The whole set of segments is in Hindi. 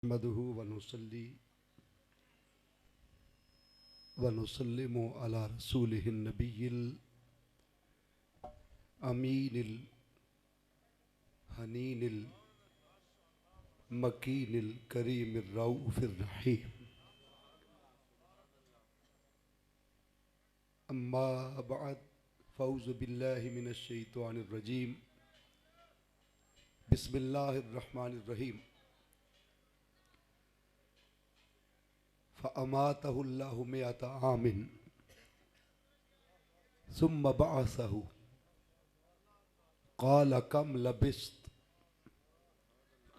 नहमदुहु व नुसल्ली व नुसल्लिमु अला रसूलिहिन नबिय्यिल अमीनिल हनीनिल मकीनिल करीमिर रऊफिर रहीम। अम्मा बअद फ़ऊज़ु बिल्लाहि मिनश शैतानिर रजीम। बिस्मिल्लाहिर रहमानिर रहीम। फ़अमातहुल्लाहु मिअता आमिन सुम्मा बअसहु क़ाल कम लबिस्त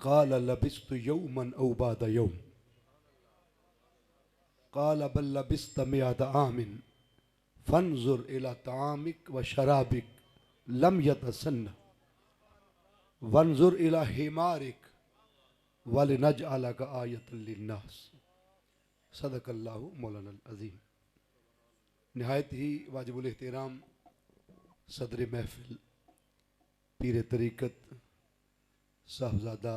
क़ाल लबिस्तु यौमन औ बअद यौम क़ाल बल लबिस्त मिअता आमिन फ़न्ज़ुर इला तआमिक व शराबिक लम यतसन्ना वन्ज़ुर इला हिमारिक वलिनजअलका आयतन लिन्नास। सदक़ल्लाहु मौलाना अज़ीम। नहायत ही वाजिबुल एहतराम सदर महफिल पीर तरीक़त साहबजादा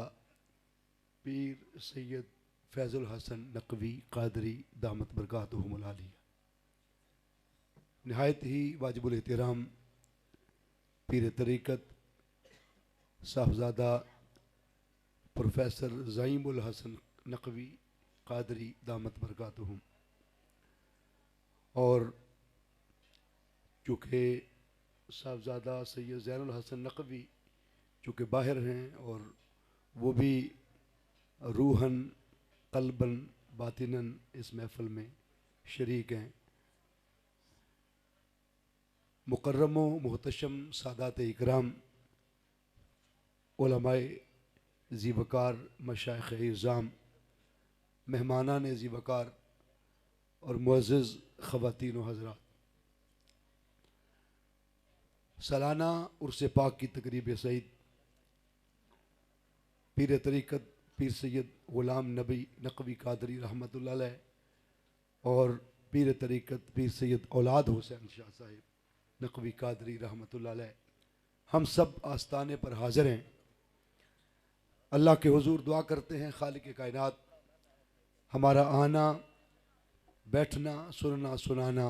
पीर सैयद फैज़ुल हसन नकवी क़ादरी दामत बरकातुहुमुल आलिया। नहायत ही वाजिबुल एहतराम पीर तरीक़त साहबजादा प्रोफेसर ज़ईमुल हसन नकवी क़ादरी दामत बरकातुहुम। और चूँकि साहबजादा सैयद ज़ैनुल हसन नकवी चूँकि बाहर हैं और वो भी रूहन क़ल्बन बातिनन इस महफ़िल में शरीक हैं। मुकर्रम व मुहतशम सादात इकराम उलमाए ज़ीवकार मशाइख़ इज़ाम मेहमानान ज़ीवकार और मुअज़्ज़ज़ ख़वातीन व हज़रात, सालाना उर्स पाक की तकरीब सईद पीर तरीक़त पीर सैयद ग़ुलाम नबी नकवी क़ादरी रहमतुल्लाह अलैह और पीर तरीक़त पीर सैयद औलाद हुसैन शाह साहिब नकवी क़ादरी रहमतुल्लाह अलैह हम सब आस्ताने पर हाज़िर हैं। अल्लाह के हुज़ूर दुआ करते हैं खालिक़ कायनात हमारा आना बैठना सुनना सुनाना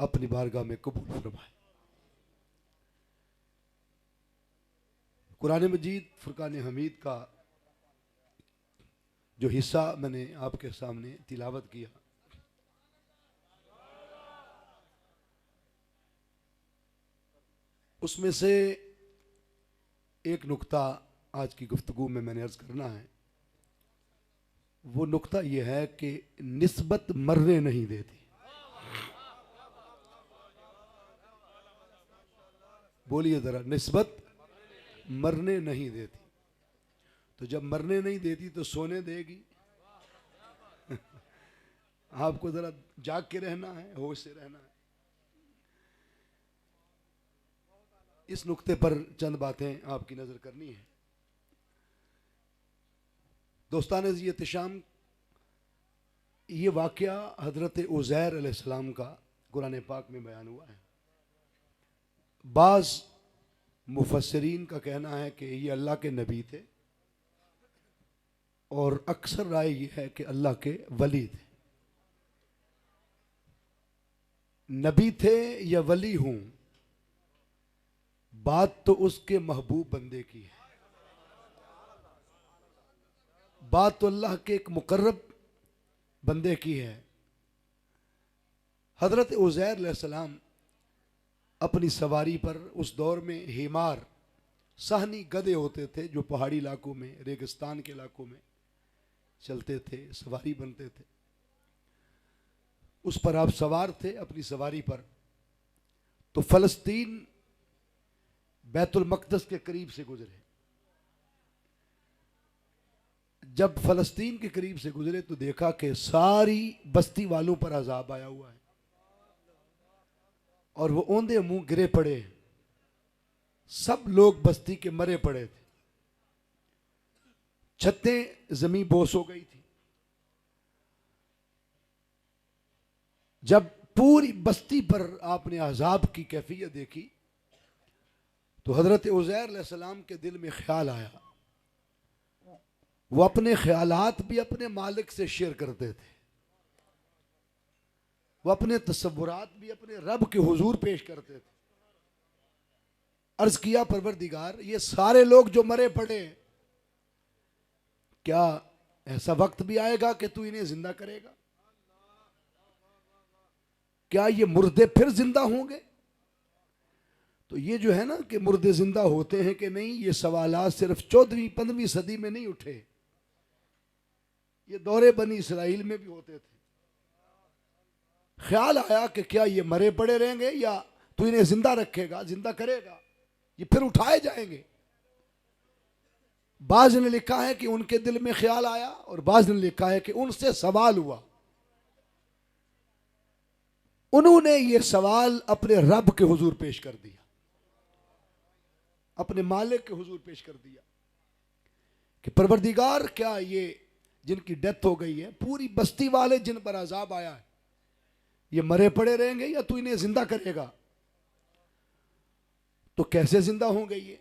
अपनी बारगाह में कबूल फरमाए। कुरान मजीद फ़ुरक़ान हमीद का जो हिस्सा मैंने आपके सामने तिलावत किया, उसमें से एक नुक्ता आज की गुफ्तगू में मैंने अर्ज़ करना है। वो नुक्ता यह है कि निस्बत मरने नहीं देती। बोलिए ज़रा, निस्बत मरने नहीं देती। तो जब मरने नहीं देती तो सोने देगी। आपको ज़रा जाग के रहना है, होश से रहना है। इस नुक्ते पर चंद बातें आपकी नज़र करनी है। दोस्तान जी एहतशाम, ये वाक़या हज़रत उज़ैर अलैहिस्सलाम का कुरान पाक में बयान हुआ है। बाज़ मुफस्सिरीन का कहना है कि ये अल्लाह के नबी थे और अक्सर राय ये है कि अल्लाह के वली थे। नबी थे या वली हूँ, बात तो उसके महबूब बंदे की है। बात तो अल्लाह के एक मुकर्रब बंदे की है। हज़रत उज़ैर अलैहिस्सलाम अपनी सवारी पर, उस दौर में हिमार सहनी गधे होते थे जो पहाड़ी इलाकों में रेगिस्तान के इलाकों में चलते थे, सवारी बनते थे, उस पर आप सवार थे अपनी सवारी पर। तो फ़लस्तीन बैतुल मक़दस के करीब से गुजरे। जब फ़लस्तीन के करीब से गुजरे तो देखा कि सारी बस्ती वालों पर अज़ाब आया हुआ है और वो औंधे मुंह गिरे पड़े। सब लोग बस्ती के मरे पड़े थे। छतें जमीन बोस हो गई थी। जब पूरी बस्ती पर आपने अज़ाब की कैफियत देखी तो हज़रत उज़ैर अलैहिस्सलाम के दिल में ख्याल आया वो अपने ख्यालात भी अपने मालिक से शेयर करते थे, वो अपने तसव्वुरात भी अपने रब के हुजूर पेश करते थे। अर्ज किया परवरदिगार, ये सारे लोग जो मरे पड़े, क्या ऐसा वक्त भी आएगा कि तू इन्हें जिंदा करेगा? क्या ये मुर्दे फिर जिंदा होंगे? तो ये जो है ना कि मुर्दे जिंदा होते हैं कि नहीं, ये सवालात सिर्फ 14वीं 15वीं सदी में नहीं उठे, ये दौरे बनी इसराइल में भी होते थे। ख्याल आया कि क्या ये मरे पड़े रहेंगे या तू इन्हें जिंदा रखेगा, जिंदा करेगा, ये फिर उठाए जाएंगे। बाज ने लिखा है कि उनके दिल में ख्याल आया और बाज ने लिखा है कि उनसे सवाल हुआ। उन्होंने ये सवाल अपने रब के हुजूर पेश कर दिया, अपने मालिक के हुजूर पेश कर दिया कि परवरदिगार, क्या ये जिनकी डेथ हो गई है, पूरी बस्ती वाले जिन पर अजाब आया है, ये मरे पड़े रहेंगे या तू इन्हें जिंदा करेगा? तो कैसे जिंदा होंगे ये?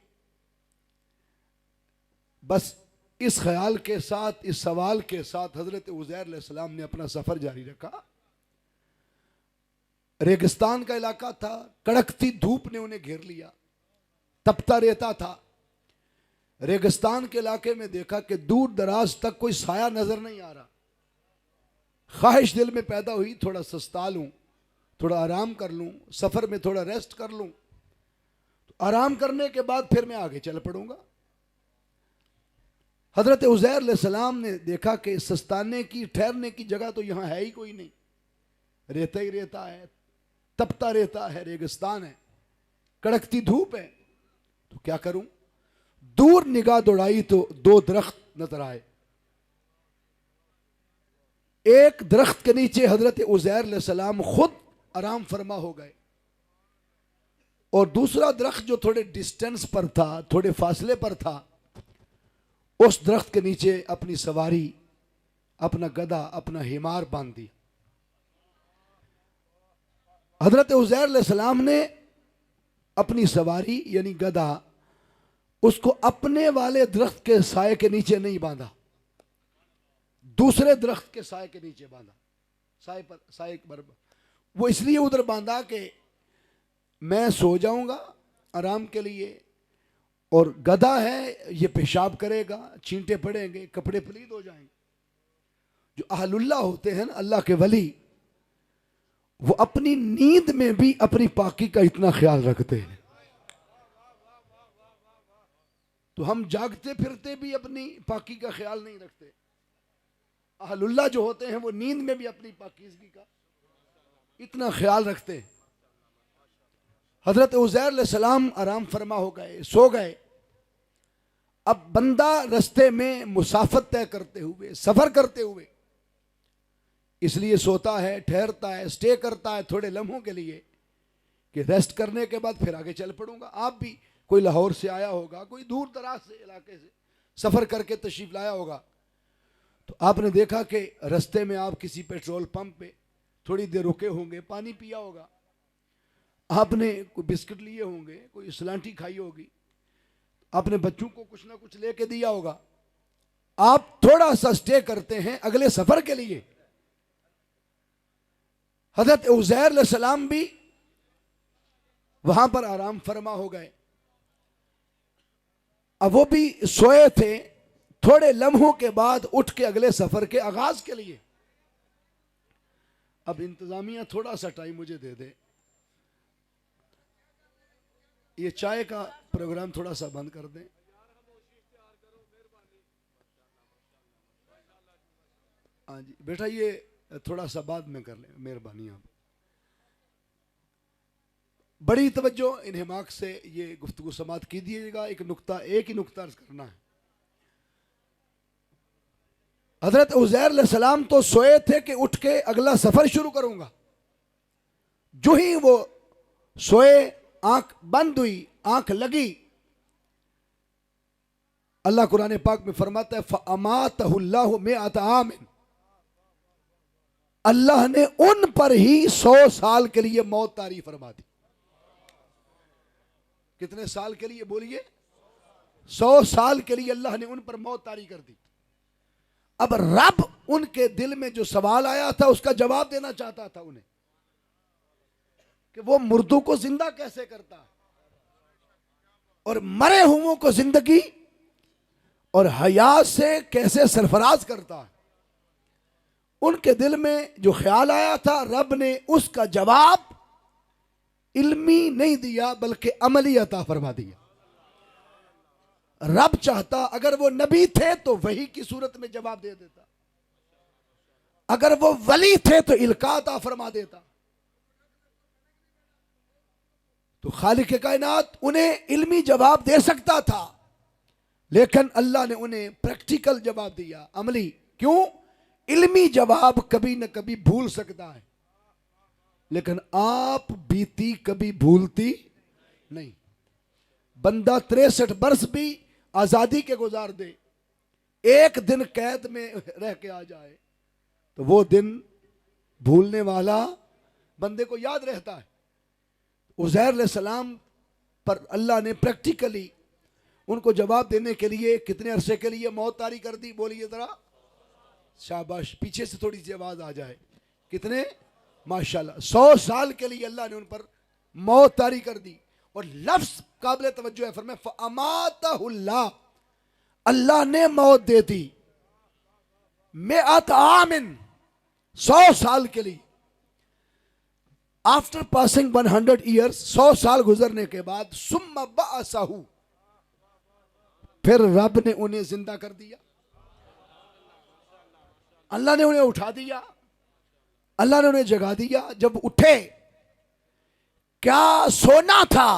बस इस ख्याल के साथ, इस सवाल के साथ हजरत उज़ैर अलैहिस्सलाम ने अपना सफर जारी रखा। रेगिस्तान का इलाका था, कड़कती धूप ने उन्हें घेर लिया, तपता रेता था। रेगिस्तान के इलाके में देखा कि दूर दराज तक कोई साया नजर नहीं आ रहा। ख्वाहिश दिल में पैदा हुई, थोड़ा सस्ता लूं, थोड़ा आराम कर लूं, सफर में थोड़ा रेस्ट कर लूं, तो आराम करने के बाद फिर मैं आगे चल पड़ूंगा। हजरत उज़ैर अलैहिस्सलाम ने देखा कि सस्ताने की, ठहरने की जगह तो यहां है ही कोई नहीं, रेता ही रेता है, तपता रेता है, रेगिस्तान है, कड़कती धूप है, तो क्या करूं? दूर निगाह दौड़ाई तो दो दरख्त नजर आए। एक दरख्त के नीचे हजरत उज़ैर अलैहिस्सलाम खुद आराम फरमा हो गए और दूसरा दरख्त जो थोड़े डिस्टेंस पर था, थोड़े फासले पर था, उस दरख्त के नीचे अपनी सवारी, अपना गधा, अपना हिमार बांध दिया। हजरत उज़ैर अलैहिस्सलाम ने अपनी सवारी यानी गधा उसको अपने वाले दरख्त के साए के नीचे नहीं बांधा, दूसरे दरख्त के साए के नीचे बांधा। साए पर वो इसलिए उधर बांधा कि मैं सो जाऊंगा आराम के लिए, और गधा है ये पेशाब करेगा, छींटे पड़ेंगे, कपड़े पलीद हो जाएंगे। जो अहलुल्लाह होते हैं ना, अल्लाह के वली, वो अपनी नींद में भी अपनी पाकी का इतना ख्याल रखते हैं। तो हम जागते फिरते भी अपनी पाकी का ख्याल नहीं रखते। अहलुल्लाह जो होते हैं वो नींद में भी अपनी पाकीज़गी का इतना ख्याल रखते हैं। हजरत उज़ैर अलैहिस्सलाम आराम फरमा हो गए, सो गए। अब बंदा रस्ते में मुसाफत तय करते हुए, सफर करते हुए इसलिए सोता है, ठहरता है, स्टे करता है थोड़े लम्हों के लिए कि रेस्ट करने के बाद फिर आगे चल पड़ूंगा। आप भी, कोई लाहौर से आया होगा, कोई दूर दराज से इलाके से सफर करके तशरीफ लाया होगा, तो आपने देखा कि रास्ते में आप किसी पेट्रोल पंप पे थोड़ी देर रुके होंगे, पानी पिया होगा, आपने कोई बिस्किट लिए होंगे, कोई सलांटी खाई होगी, आपने बच्चों को कुछ ना कुछ लेके दिया होगा। आप थोड़ा सा स्टे करते हैं अगले सफर के लिए। हजरत उज़ैर अलैहिस्सलाम भी वहां पर आराम फरमा हो गए। अब वो भी सोए थे, थोड़े लम्हों के बाद उठ के अगले सफर के आगाज के लिए। अब इंतजामिया थोड़ा सा टाइम मुझे दे दे, ये चाय का प्रोग्राम थोड़ा सा बंद कर दें। हाँ जी बेटा, ये थोड़ा सा बाद में कर लें, मेहरबानी। आप बड़ी तवज्जो इन्हिमाक से ये गुफ्तगू समात कीजिएगा। एक ही नुक्ता अर्ज करना है। हजरत उज़ैर अलैहिस्सलाम तो सोए थे कि उठ के अगला सफर शुरू करूंगा। जो ही वो सोए, आंख बंद हुई, आंख लगी, अल्लाह कुरान पाक में फरमाता है फ़अमातहुल्लाहु मिअत आमिन, अल्लाह ने उन पर ही 100 साल के लिए मौत तारी फरमा दी। कितने साल के लिए बोलिए? 100 साल के लिए अल्लाह ने उन पर मौत तारी कर दी। अब रब उनके दिल में जो सवाल आया था उसका जवाब देना चाहता था उन्हें कि वो मुर्दों को जिंदा कैसे करता है और मरे हुओं को जिंदगी और हयात से कैसे सरफराज करता है। उनके दिल में जो ख्याल आया था, रब ने उसका जवाब इल्मी नहीं दिया बल्कि अमली अता फरमा दिया। रब चाहता अगर वो नबी थे तो वही की सूरत में जवाब दे देता, अगर वो वली थे तो इल्का अता फरमा देता। तो खालिक कायनात उन्हें इल्मी जवाब दे सकता था, लेकिन अल्लाह ने उन्हें प्रैक्टिकल जवाब दिया, अमली। क्यों? इल्मी जवाब कभी न कभी भूल सकता है, लेकिन आप बीती कभी भूलती नहीं। बंदा 63 बरस भी आजादी के गुजार दे, एक दिन कैद में रह के आ जाए तो वो दिन भूलने वाला बंदे को याद रहता है। उज़ैर अलैहिस्सलाम पर अल्लाह ने प्रैक्टिकली उनको जवाब देने के लिए कितने अरसे के लिए मौत तारी कर दी? बोलिए जरा, शाबाश, पीछे से थोड़ी सी आवाज आ जाए। कितने? माशाल्लाह, 100 साल के लिए अल्लाह ने उन पर मौत तारी कर दी। और लफ्ज काबिल तवज्जो है, फरमाया फअमातहुल्लाह, अल्लाह ने मौत दे दी। मिअत आमिन, 100 साल के लिए। आफ्टर पासिंग 100 ईयर्स, 100 साल गुजरने के बाद, सुम्मा बअसहु, फिर रब ने उन्हें जिंदा कर दिया। अल्लाह ने उन्हें उठा दिया, अल्लाह ने उन्हें जगा दिया। जब उठे, क्या सोना था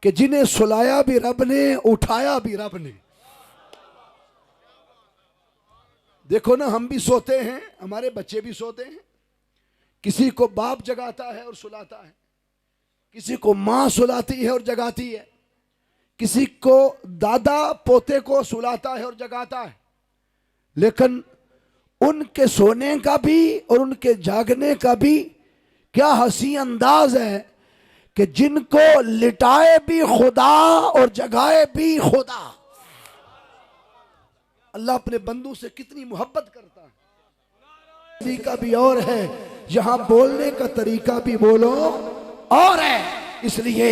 कि जिन्हें सुलाया भी रब ने, उठाया भी रब ने। देखो ना, हम भी सोते हैं, हमारे बच्चे भी सोते हैं। किसी को बाप जगाता है और सुलाता है, किसी को मां सुलाती है और जगाती है, किसी को दादा पोते को सुलाता है और जगाता है। लेकिन उनके सोने का भी और उनके जागने का भी क्या हंसी अंदाज है कि जिनको लिटाए भी खुदा और जगाए भी खुदा। अल्लाह अपने बंदों से कितनी मोहब्बत करता है। तरीका भी और है, यहां बोलने का तरीका भी बोलो और है। इसलिए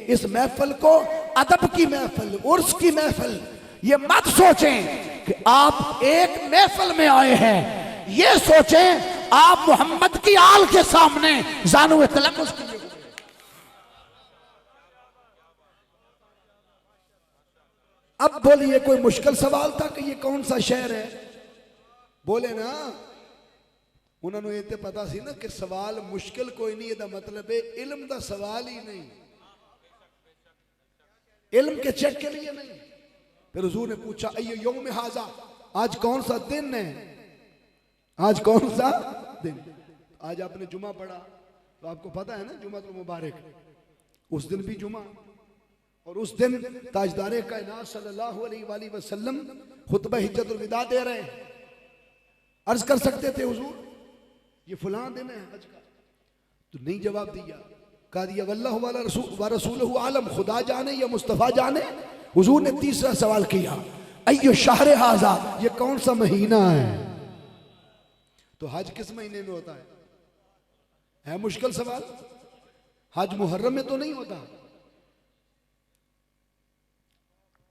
इस महफिल को अदब की महफिल, उर्स की महफिल, ये मत सोचें कि आप एक महफिल में आए हैं, ये सोचें आप मोहम्मद की आल के सामने जानू तलफ़ुज़ किए हुए। अब बोलिए, कोई मुश्किल सवाल था कि ये कौन सा शहर है? बोले ना, उन्होंने ये तो पता सी ना कि सवाल मुश्किल कोई नहीं, इसका मतलब है इल्म का सवाल ही नहीं, इल्म के चेक के लिए नहीं। फिर हुजूर ने पूछा, अय्यो यौम हाजा, आज कौन सा दिन है? आज कौन सा दिन? आज आपने जुमा पढ़ा तो आपको पता है ना, जुमा तो मुबारक, उस दिन भी जुमा। और उस दिन ताजदारे कायनात सल्लल्लाहु अलैहि वसल्लम खुतबा हिज्जतुल विदा दे रहे हैं। अर्ज कर सकते थे, हुजूर ये फलां दिन है हज का, तो नहीं जवाब दिया। कहा दिया वल्लाहु व रसूलुहु आलम, खुदा जाने या मुस्तफ़ा जाने। हुजूर ने तीसरा सवाल किया, अय्यो शहर हाजा, ये कौन सा महीना है? तो हज किस महीने में होता है मुश्किल सवाल? हज मुहर्रम में तो नहीं होता।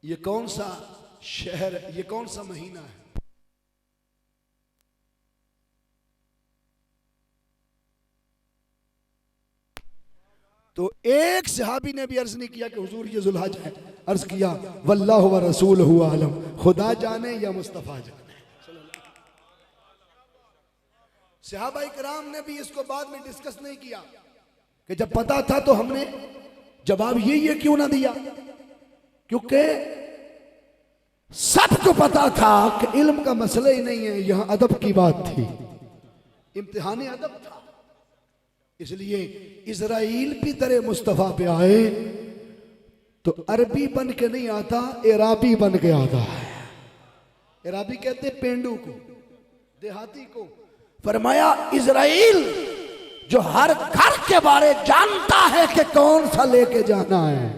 ये कौन सा शहर, ये कौन सा महीना है? तो एक सहाबी ने भी अर्ज नहीं किया कि हुजूर ये जुल्हज है, अर्ज किया वल्लाहु व रसूलुहु आलम, खुदा जाने या मुस्तफ़ा जाने। सहाबा इकराम ने भी इसको बाद में डिस्कस नहीं किया कि जब पता था तो हमने जवाब ये क्यों ना दिया, क्योंकि सबको पता था कि इल्म का मसला ही नहीं है, यहां अदब की बात थी, इम्तिहान अदब था। इसलिए इजराइल भी दरे मुस्तफ़ा पे आए तो अरबी बन के नहीं आता, इराबी बन के आता है। इराबी कहते पेंडू को, देहाती को। फरमाया इजराइल जो हर घर के बारे जानता है कि कौन सा लेके जाना है,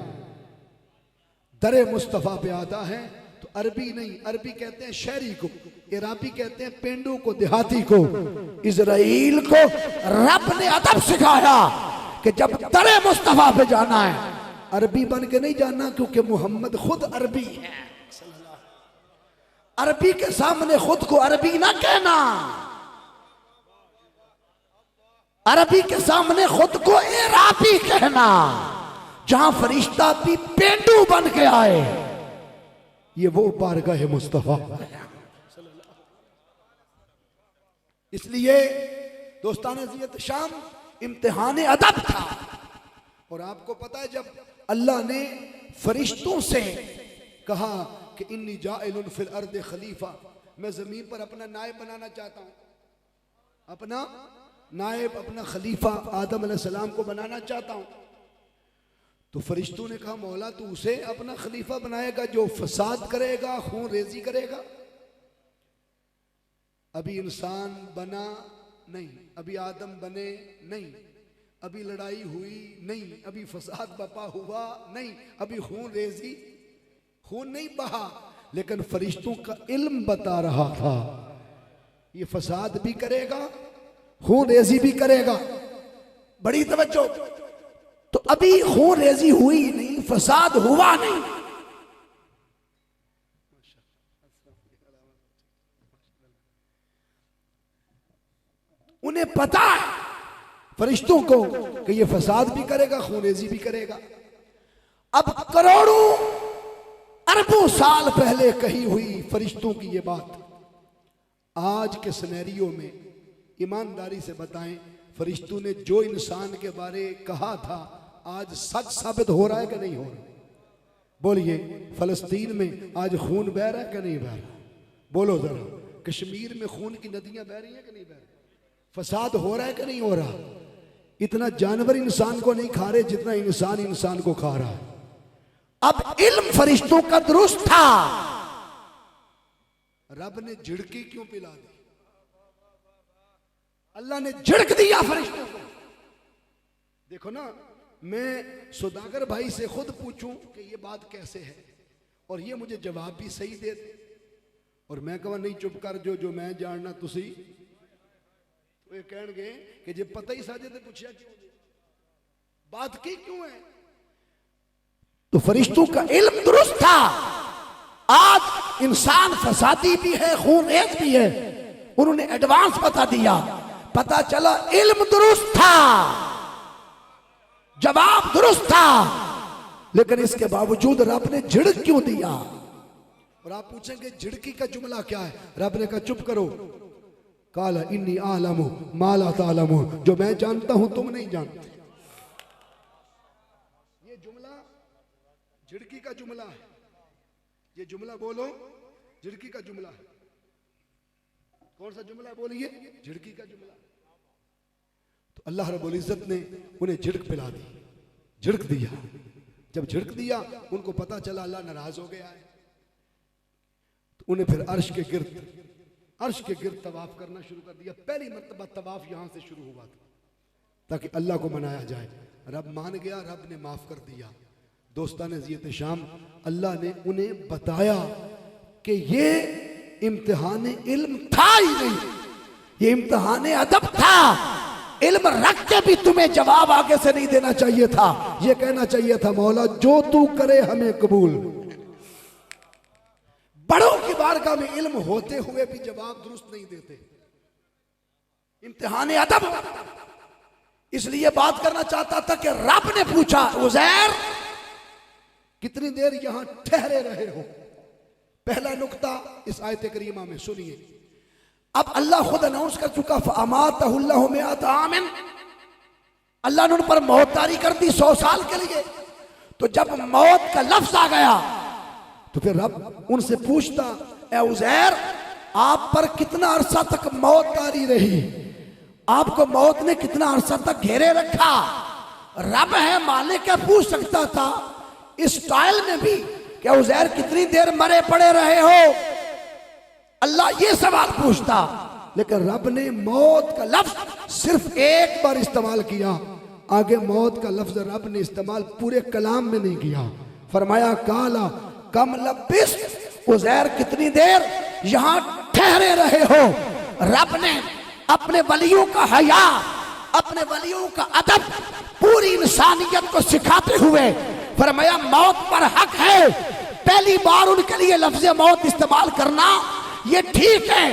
दरे मुस्तफ़ा पे आता है तो अरबी नहीं, अरबी कहते हैं शहरी को, इराबी कहते हैं पेंडू को, देहाती को। इजराइल को रब ने अदब सिखाया कि जब दरे मुस्तफा पे जाना है अरबी बन के नहीं जाना, क्योंकि मोहम्मद खुद अरबी है। अरबी के सामने खुद को अरबी ना कहना, अरबी के सामने खुद को इराबी कहना। जहां फरिश्ता भी पेंडू बन के आए, ये वो बारगाह मुस्तफा। इसलिए दोस्ताना ज़ियत शाम इम्तिहान अदब था। और आपको पता है, जब अल्लाह ने फरिश्तों से कहा कि इन्नी जाइलुन फिल अर्द खलीफा, मैं जमीन पर अपना नायब बनाना चाहता हूं, अपना नायब, अपना खलीफा आदम अलैहिस्सलाम को बनाना चाहता हूं। तो फरिश्तों ने कहा मौला तू उसे अपना खलीफा बनाएगा जो फसाद करेगा, खून रेजी करेगा। अभी इंसान बना नहीं, अभी आदम बने नहीं, अभी लड़ाई हुई नहीं, अभी फसाद बपा हुआ नहीं, अभी खून रेजी, खून नहीं बहा। लेकिन फरिश्तों का इल्म बता रहा था ये फसाद भी करेगा, खून रेजी भी करेगा। बड़ी तवज्जो। तो अभी खून रेजी हुई नहीं, फसाद हुआ नहीं। उन्हें पता है फरिश्तों को कि ये फसाद भी करेगा, खून रेजी भी करेगा। अब करोड़ों अरबों साल पहले कही हुई फरिश्तों की ये बात आज के सिनेरियो में ईमानदारी से बताएं, फरिश्तों ने जो इंसान के बारे कहा था आज सच साबित हो रहा है कि नहीं हो रहा? बोलिए, फलस्तीन में आज खून बह रहा है कि नहीं बह रहा? बोलो जरा, कश्मीर में खून की नदियां बह रही हैं कि नहीं बह रही? फसाद हो रहा है कि नहीं हो रहा? इतना जानवर इंसान को नहीं खा रहे जितना इंसान इंसान को खा रहा है। अब इल्म फरिश्तों का दुरुस्त था, रब ने झिड़की क्यों पिला दी? अल्लाह ने झिड़क दिया फरिश्तों को। देखो ना, मैं सौदागर भाई से खुद पूछूं कि ये बात कैसे है और ये मुझे जवाब भी सही दे दे, और मैं कहूँ नहीं चुप कर, जो मैं जानना तुसी, तो ये कहेंगे कि जब पता ही साजे तो पूछा क्यों, बात की क्यों है? तो फरिश्तों का इल्म दुरुस्त था। आज इंसान फसादी भी है, खून रेज भी है, उन्होंने एडवांस बता दिया। पता चला इल्म दुरुस्त था, जवाब दुरुस्त था, लेकिन इसके बावजूद रब ने झिड़क क्यों दिया? और आप पूछेंगे झिड़की का जुमला क्या है? रब ने कहा चुप करो, काला इन्नी आलमु मा ला तालमू, जो मैं जानता हूं तुम नहीं जानते। ये जुमला झिड़की का जुमला है। ये जुमला बोलो, झिड़की का जुमला है। कौन सा जुमला बोलिए? झिड़की का जुमला। तो अल्लाह रब्बुल इज्जत ने उन्हें झिड़क पिला दी, झिड़क दिया। जब झिड़क दिया उनको पता चला अल्लाह नाराज हो गया है, तो उन्हें फिर अर्श के गिर्द तवाफ करना शुरू कर दिया। पहली मर्तबा तवाफ यहां से शुरू हुआ था ताकि अल्लाह को मनाया जाए। रब मान गया, रब ने माफ कर दिया। दोस्ताने ज़ियत शाम, अल्लाह ने उन्हें बताया कि ये इम्तिहान इल्म था ही नहीं, ये इम्तिहान अदब था। इल्म रख के भी तुम्हें जवाब आगे से नहीं देना चाहिए था, ये कहना चाहिए था मौला जो तू करे हमें कबूल। बड़ों की बारगाह में इल्म होते हुए भी जवाब दुरुस्त नहीं देते, इम्तिहान अदब। इसलिए बात करना चाहता था कि रब ने पूछा उज़ैर कितनी देर यहां ठहरे रहे हो? पहला नुक्ता इस आयत करीमा में सुनिए। अब अल्लाह खुद अनाउंस कर चुका, फ़अमातहुल्लाहु मिअता आमिन, अल्लाह ने उन पर मौत तारी कर दी 100 साल के लिए। तो जब मौत का लफ्ज आ गया तो फिर रब उनसे पूछता, ए उज़ैर आप पर कितना अरसा तक मौत तारी रही? आपको मौत ने कितना अरसा तक घेरे रखा? रब है, मालिक है, पूछ सकता था इस स्टाइल में भी कि उज़ैर कितनी देर मरे पड़े रहे हो? अल्लाह ये सवाल पूछता, लेकिन रब ने मौत का लफ्ज सिर्फ एक बार इस्तेमाल किया। आगे मौत का लफ्ज रब ने इस्तेमाल पूरे कलाम में नहीं किया। फरमाया काला कम लबिस, उज़ैर कितनी देर यहां ठहरे रहे हो? रब ने अपने वलियों का हया, अपने वलियों का अदब पूरी इंसानियत को सिखाते हुए फरमाया मौत पर हक है। पहली बार उनके लिए लफ्ज़ मौत इस्तेमाल करना ये ठीक है,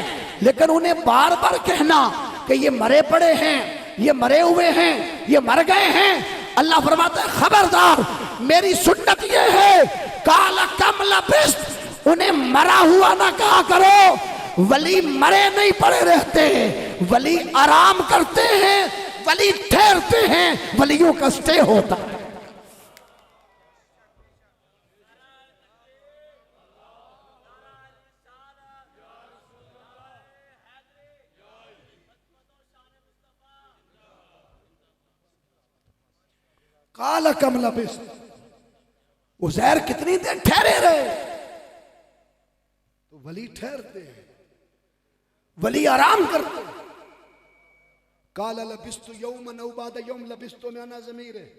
लेकिन उन्हें बार बार कहना कि ये मरे पड़े हैं, ये मरे हुए हैं, ये मर गए हैं, अल्लाह फरमाता है खबरदार, मेरी सुन्नत ये है काला कम लबिस्त, उन्हें मरा हुआ ना कहा करो। वली मरे नहीं पड़े रहते हैं, वली आराम करते हैं, वली ठहरते हैं, वलियों का स्टे होता है। काला कम लबिस्त, उज़ैर कितनी देर ठहरे रहे? तो वली ठहरते हैं, वली आराम करते हैं। काला लबिस्तु यौमन औ बाद यौम लबिस्तु माना ज़मीर है।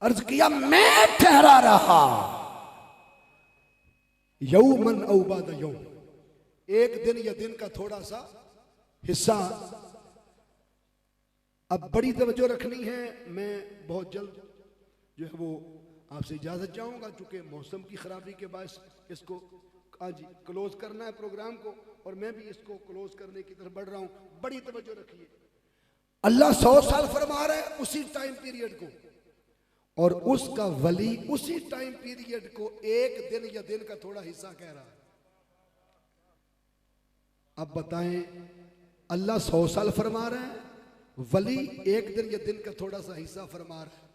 अर्ज किया मैं ठहरा रहा यौमन औ बाद यौम, एक दिन या दिन का थोड़ा सा हिस्सा। अब बड़ी तवज्जो रखनी है, मैं बहुत जल्द जो है वो आपसे इजाजत चाहूंगा, चूंकि मौसम की खराबी के बायस इसको आज क्लोज करना है प्रोग्राम को, और मैं भी इसको क्लोज करने की तरफ बढ़ रहा हूं। बड़ी तवज्जो रखिए, अल्लाह 100 साल फरमा रहा है उसी टाइम पीरियड को, और उसका वली उसी टाइम पीरियड को एक दिन या दिन का थोड़ा हिस्सा कह रहा है। अब बताएं, अल्लाह 100 साल फरमा रहा है, वली एक दिन या दिन का थोड़ा सा हिस्सा फरमा रहा है,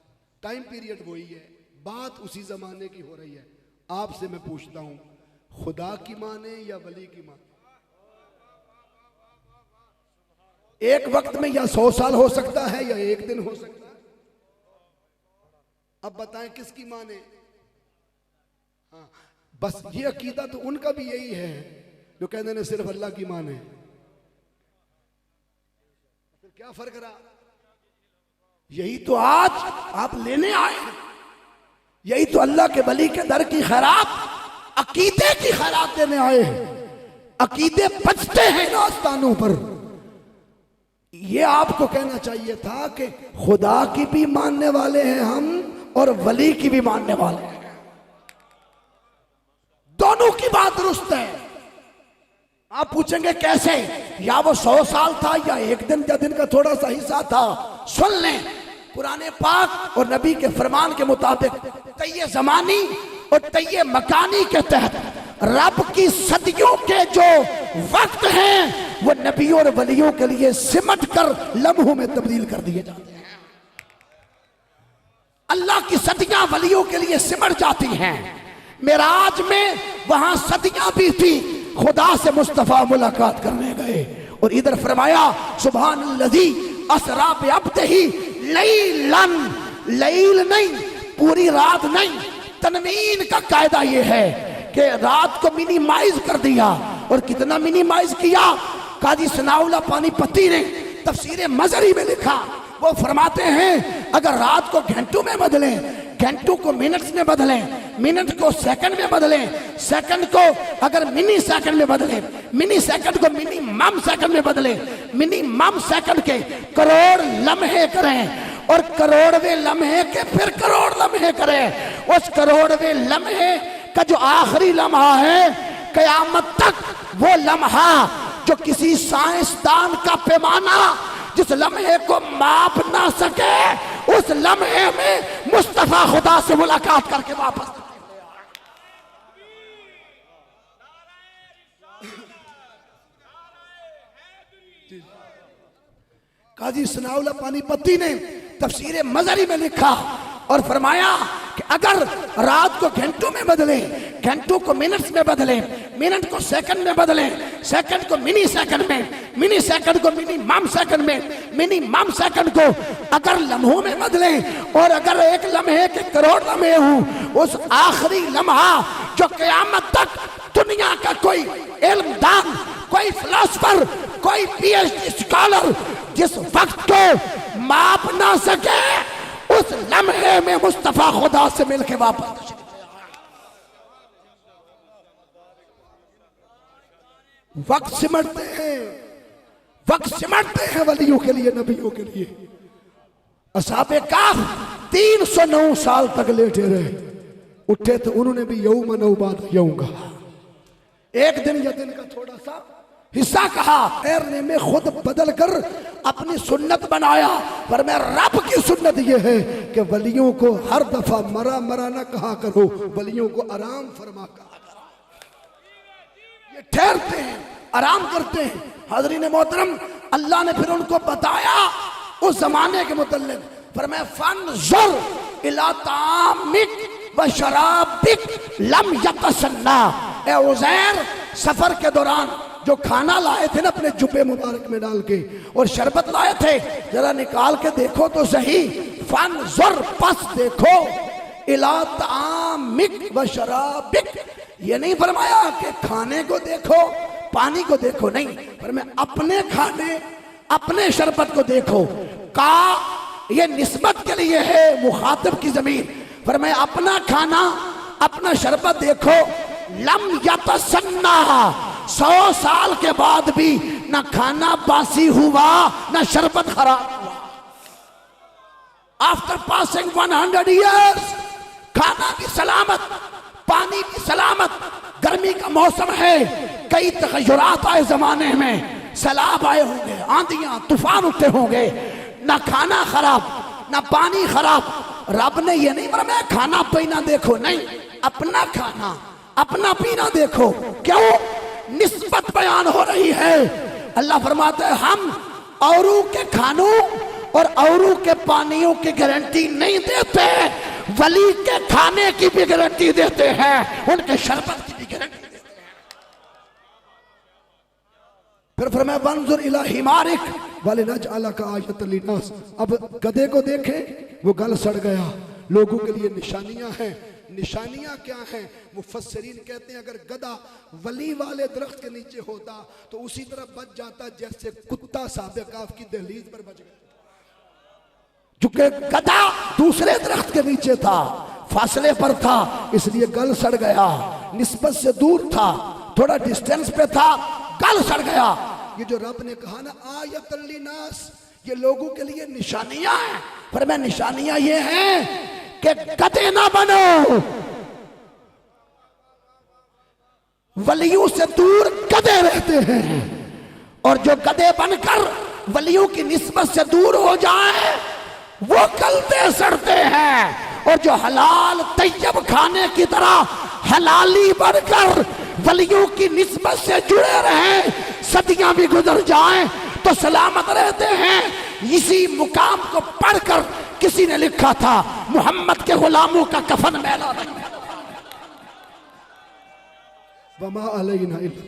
टाइम पीरियड वही है, बात उसी जमाने की हो रही है। आपसे मैं पूछता हूं, खुदा की माने या वली की माने? एक वक्त में या 100 साल हो सकता है या एक दिन हो सकता है। अब बताएं किसकी माने? हाँ, बस ये अकीदा तो उनका भी यही है जो कहते हैं सिर्फ अल्लाह की माने। फिर क्या फर्क रहा? यही तो आज आप लेने आए हैं, यही तो अल्लाह के वली के दर की खैरात, अकीदे की खैरात देने आए हैं। अकीदे बचते हैं इन आस्थानों पर। ये आपको कहना चाहिए था कि खुदा की भी मानने वाले हैं हम और वली की भी मानने वाले हैं, दोनों की बात दुरुस्त है। आप पूछेंगे कैसे? या वो 100 साल था या एक दिन या दिन का थोड़ा सा हिस्सा था। सुन लें, कुरान पाक और नबी के फरमान के मुताबिक तय जमानी और तय मकानी के तहत रब की सदियों के जो वक्त हैं वो नबियों और वलियों के लिए सिमट कर लम्हों में तब्दील कर दिए जाते हैं। अल्लाह की सदियां वलियों के लिए सिमट जाती हैं। मेराज में वहां सदियां भी थी, खुदा से मुस्तफा मुलाकात करने गए और इधर फरमाया सुभान अल्लज़ी असरा बिअब्दिही लैलन, लैल नहीं, पूरी रात नहीं। तनवीन का कायदा यह है कि रात को मिनिमाइज कर दिया, और कितना मिनिमाइज किया? काजी सनाउल्लाह पानीपती ने तफसीर मजरी में लिखा, वो फरमाते हैं अगर रात को घंटों में बदलें, घंटों को मिनट्स में बदलें, मिनट को सेकंड में बदलें, सेकंड को अगर मिनी सेकंड में बदलें, मिनी सेकंड को मिनिमम सेकंड में बदलें, मिनिमम सेकंड के करोड़ लम्हे करें, और करोड़वें लम्हे के फिर करोड़ लम्हे करें। उस करोड़वें लम्हे का जो आखिरी लम्हा है कयामत तक, वो लम्हा जो किसी साइंसदान का पैमाना जिस लम्हे को माप ना सके, उस लम्हे में मुस्तफा खुदा से मुलाकात करके वापस। काजी सनाउल्लाह पानीपती ने तफसीर मजरी में लिखा और फरमाया कि अगर रात को घंटों में बदले, घंटों को मिनट्स में बदले, मिनट को सेकंड में बदले, सेकंड को मिनी सेकंड में, मिनी सेकंड को मिनिमम सेकंड में, मिनिमम सेकंड को अगर लम्हों में बदले, और अगर एक लम्हे के करोड़ लम्हे हों, उस आखिरी लम्हा जो क़यामत तक दुनिया का कोई इल्मदान, कोई फिलोसफर, कोई पीएचडी स्कॉलर जिस वक्त को माप ना सके, उस लम्हे में मुस्तफा खुदा से मिलके वापस। वक्त सिमटते हैं, वक्त सिमटते हैं वलियों के लिए, नबियों के लिए। असहाबे काफ 309 साल तक लेटे रहे, उठे तो उन्होंने भी यौम नौबाद यौम कहा, एक दिन या दिन का थोड़ा सा हिस्सा कहा। तैरने में खुद बदल कर अपनी सुन्नत बनाया। पर मैं रब की सुन्नत यह है कि वलियों को हर दफा मरा मरा ना कहा करो, वलियों को आराम फरमा कहा करो। ये ठहरते हैं, आराम करते हैं। हाज़रीन मोहतरम, अल्लाह ने फिर उनको बताया उस जमाने के मुतल्लिक, फरमाया फन्जुर इला तामिक व शराबिक लम यतसन्ना। ए उज़ैर, सफर के दौरान जो खाना लाए थे ना अपने जुब्बे मुबारक में डाल के, और शरबत लाए थे, जरा निकाल के देखो तो सही। फन्जुर, पस देखो, इला तामिक व शराबिक, ये नहीं फरमाया कि खाने को देखो पानी को देखो, नहीं, पर मैं अपने खाने अपने शरबत को देखो। का ये निस्बत के लिए है मुखातिब की जमीन, पर मैं अपना खाना अपना शरबत देखो। लम यतसन्ना, 100 साल के बाद भी ना खाना बासी हुआ ना शरबत खराब हुआ। आफ्टर पासिंग 100 years, खाना भी सलामत, पानी भी सलामत। गर्मी का मौसम है, कई तगय्युरात आए जमाने में, सैलाब आए होंगे, आंधियां तूफान उठे होंगे, ना खाना खराब ना पानी खराब। रब ने ये नहीं फरमाया खाना पीना देखो, नहीं, अपना खाना अपना पीना देखो। क्यों? निस्बत बयान हो रही है। अल्लाह फरमाते हैं हम औरों के खानों और औरों के पानियों की गारंटी नहीं देते, वली के खाने की भी गारंटी देते हैं, उनके शरबत की भी गारंटी देते हैं। फिर फरमाया वंजुर इला हिमारिक वलिनजअलका आयतन लिन्नास। अब गधे को देखे, वो गल सड़ गया, लोगों के लिए निशानियां हैं। निशानियां क्या हैं? मुफस्सिरीन कहते हैं अगर गधा वली वाले दरख्त के नीचे होता तो उसी तरह बच जाता जैसे कुत्ता साहबे काफ की दहलीज पर बच गया। चूंकि गधा दूसरे दरख्त के नीचे था, फासले पर था, इसलिए गल सड़ गया। निस्बत से दूर था, थोड़ा डिस्टेंस पे था, गल सड़ गया। ये जो रब ने कहा ना आयतन लिन्नास, ये लोगों के लिए निशानियां हैं। पर मैं निशानियां ये हैं कि गधे ना बनो, वलियों से दूर गधे रहते हैं, और जो गधे बनकर वलियों की निस्बत से दूर हो जाए वो गलते सड़ते हैं। और जो हलाल तैयब खाने की तरह हलाली बनकर वलियों की निस्बत से जुड़े रहे, सदियां भी गुजर जाएं तो सलामत रहते हैं। इसी मुकाम को पढ़कर किसी ने लिखा था मोहम्मद के गुलामों का कफन मैला नहीं, वमा अलैना इल्ला